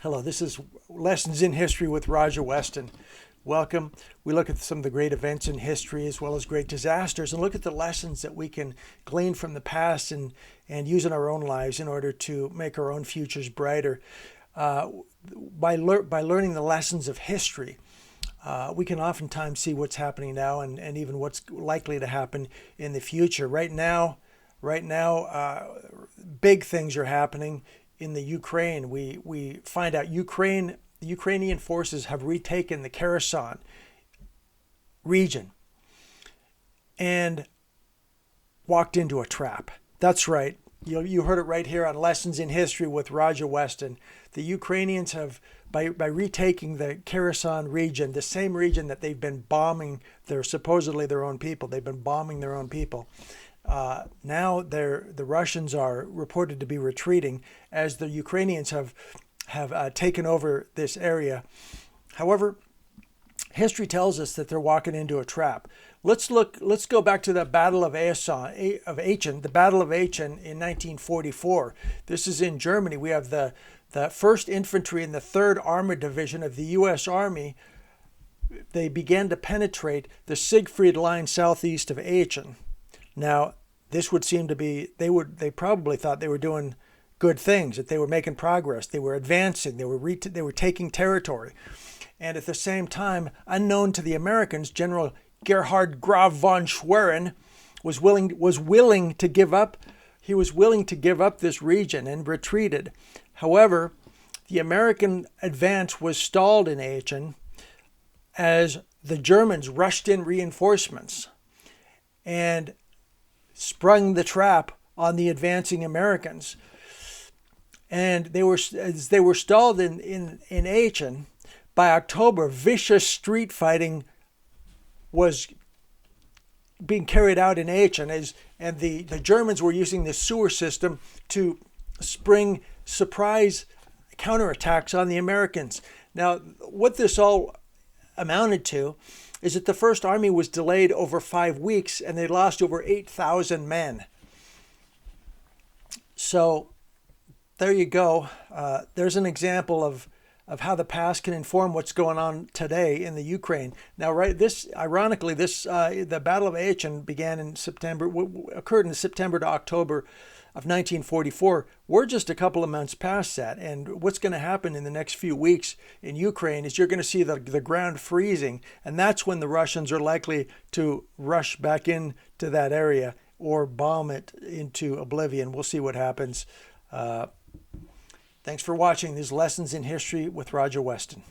Hello, this is Lessons in History with Roger Weston. Welcome. We look at some of the great events in history as well as great disasters and look at the lessons that we can glean from the past and use in our own lives in order to make our own futures brighter. By learning the lessons of history, we can oftentimes see what's happening now and even what's likely to happen in the future. Right now, big things are happening in the Ukraine. We find out the Ukrainian forces have retaken the Kherson region and walked into a trap. That's right. You heard it right here on Lessons in History with Roger Weston. The Ukrainians have, by retaking the Kherson region, the same region that they've been bombing, they're supposedly their own people. They've been bombing their own people. Now the Russians are reported to be retreating as the Ukrainians have taken over this area. However, history tells us that they're walking into a trap. Let's go back to the Battle of Aachen, the Battle of Aachen in 1944. This is in Germany. We have the 1st Infantry and the 3rd Armored Division of the U.S. Army. They began to penetrate the Siegfried Line southeast of Aachen. Now, this would seem to be, they probably thought they were doing good things, that they were making progress, they were advancing, they were taking territory. And at the same time, unknown to the Americans, General Gerhard Graf von Schwerin was willing to give up. He was willing to give up this region and retreated. However, the American advance was stalled in Aachen as the Germans rushed in reinforcements and sprung the trap on the advancing Americans. And they were stalled in Aachen. By October, vicious street fighting was being carried out in Aachen, and the Germans were using the sewer system to spring surprise counterattacks on the Americans. Now, what this all amounted to is that the First Army was delayed over 5 weeks and they lost over 8,000 men. So there you go. There's an example of how the past can inform what's going on today in the Ukraine. Now, ironically, the Battle of Aachen began in September, occurred in September to October of 1944. We're just a couple of months past that, and what's going to happen in the next few weeks in Ukraine is you're going to see the ground freezing, and that's when the Russians are likely to rush back into that area or bomb it into oblivion. We'll see what happens. Thanks for watching these Lessons in History with Roger Weston.